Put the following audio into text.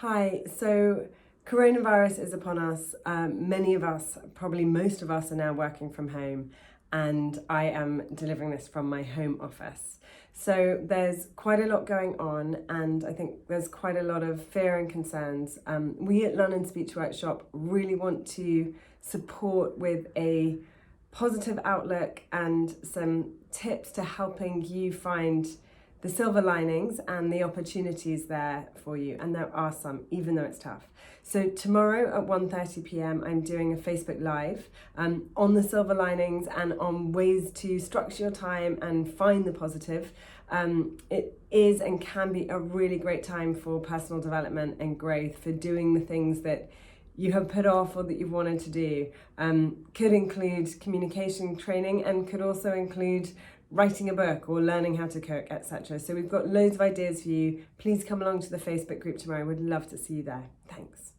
Hi, so coronavirus is upon us. Many of us, probably most of us, are now working from home, and I am delivering this from my home office. So there's quite a lot going on, and I think there's quite a lot of fear and concerns. We at London Speech Workshop really want to support with a positive outlook and some tips to helping you find the silver linings and the opportunities there for you, and there are some, even though it's tough. So tomorrow at 1:30 p.m. I'm doing a Facebook Live on the silver linings and on ways to structure your time and find the positive. It is and can be a really great time for personal development and growth, for doing the things that you have put off or that you've wanted to do. Could include communication training and could also include writing a book or learning how to cook, etc. So we've got loads of ideas for you. Please come along to the Facebook group tomorrow. We'd love to see you there. Thanks.